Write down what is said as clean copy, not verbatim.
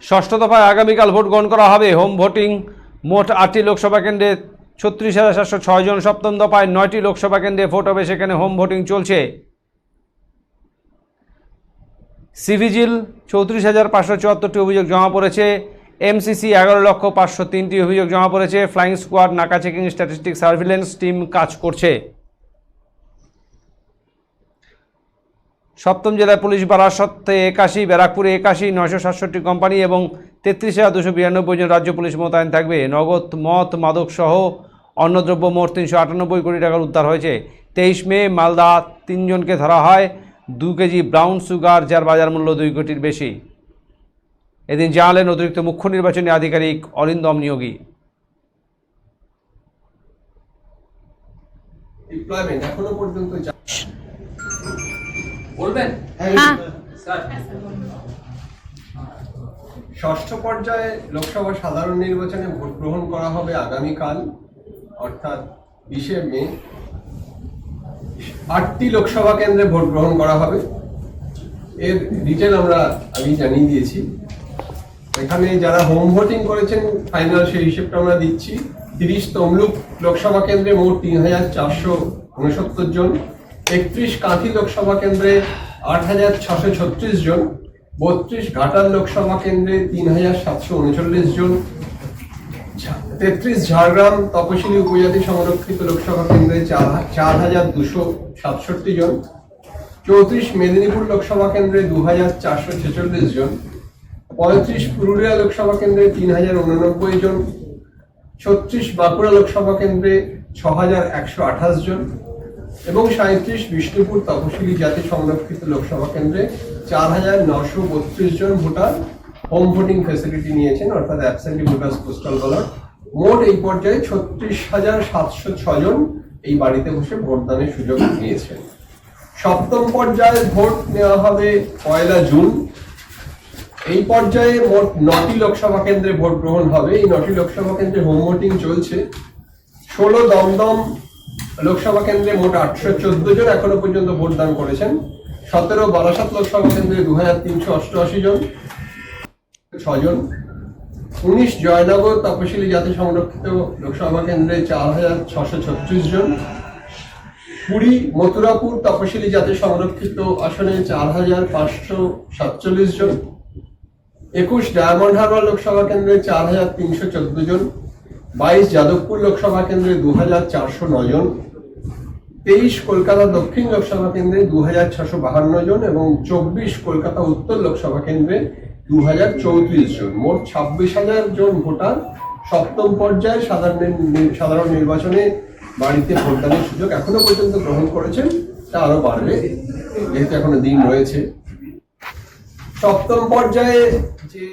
ষষ্ঠ দফায় আগামীকাল ভোট গ্রহণ করা হবে। হোম ভোটিং মোট 8টি লোকসভা কেন্দ্রে 36,706 জন। সপ্তম দফায় 9টি লোকসভা কেন্দ্রে ভোট হবে, সেখানে হোম ভোটিং চলছে। সিভিজিল 34,574টি অভিযোগ জমা পড়েছে। এমসিসি 11,503টি অভিযোগ জমা পড়েছে। ফ্লাইং স্কোয়াড, নাকা চেকিং, স্ট্যাটিস্টিক, সার্ভিলেন্স টিম কাজ করছে। সপ্তম জেলায় পুলিশ বারাসতে 81, ব্যারাকপুরে 81, 967টি কোম্পানি এবং 33,292 জন রাজ্য পুলিশ মোতায়েন থাকবে। নগদ মদ, মাদক সহ অন্য দ্রব্য মোট 398 কোটি টাকার উদ্ধার হয়েছে। 23 মে মালদা 3 জনকে ধরা হয় 2 কেজি ব্রাউন সুগার, যার বাজার মূল্য 2 কোটির বেশি। এদিন জানালেন অতিরিক্ত মুখ্য নির্বাচনী আধিকারিক অরিন্দম নিয়োগী। এখনো পর্যন্ত বলবেন? ষষ্ঠ পর্যায়ে লোকসভা সাধারণ নির্বাচনে ভোট গ্রহণ করা হবে আগামীকাল, অর্থাৎ 20শে মে। 8টি লোকসভা কেন্দ্রে ভোট গ্রহণ করা হবে। এর ডিটেল আমরা আগে জানিয়ে দিয়েছি। এখানে যারা হোম ভোটিং করেছেন ফাইনাল সেই হিসেবটা আমরা দিচ্ছি। 30 তমলুক লোকসভা কেন্দ্রে মোট 3,469 জন। 31 কাঁথি লোকসভা কেন্দ্রে 8,636 জন। 32 ঘাটাল লোকসভা কেন্দ্রে 3,739 জন। 33 ঝাড়গ্রাম তপশিলি উপজাতি সংরক্ষিত লোকসভা কেন্দ্রে 4,267 জন। 34 মেদিনীপুর লোকসভা কেন্দ্রে 2,446 জন। 35 পুরুলিয়া লোকসভা কেন্দ্রে 3,089 জন। 36 বাঁকুড়া লোকসভা কেন্দ্রে 6,128 জন এবং 37 বিষ্ণুপুর তপশিলি জাতি সংরক্ষিত লোকসভা কেন্দ্রে 4,932 জন ভোটার হোম ভোটিং ফ্যাসিলিটি নিয়েছেন, অর্থাৎ অ্যাবসেন্টি ভোটার্স পোস্টাল ব্যালট। মোট এই পর্যায়ে 36,706 জন এই বাড়িতে বসে ভোটদানের সুযোগ নিয়েছেন। সপ্তম পর্যায়ে ভোট নেওয়া হবে 1 জুন। এই পর্যায়ে মোট 9টি লোকসভা কেন্দ্রে ভোট গ্রহণ হবে। এই 9টি লোকসভা কেন্দ্রে হোম ভোটিং চলছে। 16 দমদম লোকসভা কেন্দ্রে মোট 814 জন এখনো পর্যন্ত ভোটদান করেছেন। 17 বারাসাত লোকসভা কেন্দ্রে 2,388 জন, 6 জন। 19 জয়নগর তপশিলি জাতি সংরক্ষিত লোকসভা কেন্দ্রে 4,636 জন। 20 মথুরাপুর তপশিলি জাতি সংরক্ষিত আসনে 4,547 জন। 21 ডায়মন্ড হারবার লোকসভা কেন্দ্রে 4,314 জন। 22 যাদবপুর লোকসভা কেন্দ্রে 2,409 জন। 23 কলকাতা দক্ষিণ লোকসভা কেন্দ্রে 2,652 জন এবং 24 কলকাতা উত্তর লোকসভা কেন্দ্রে 2,034 জন। মোট 26,000 জন ভোটার সপ্তম পর্যায়ে সাধারণ নির্বাচনে বাড়িতে ভোটদানের সুযোগ এখনো পর্যন্ত গ্রহণ করেছেন। তা আরো বাড়বে যেহেতু এখনো দিন রয়েছে। সপ্তম পর্যায়ে যে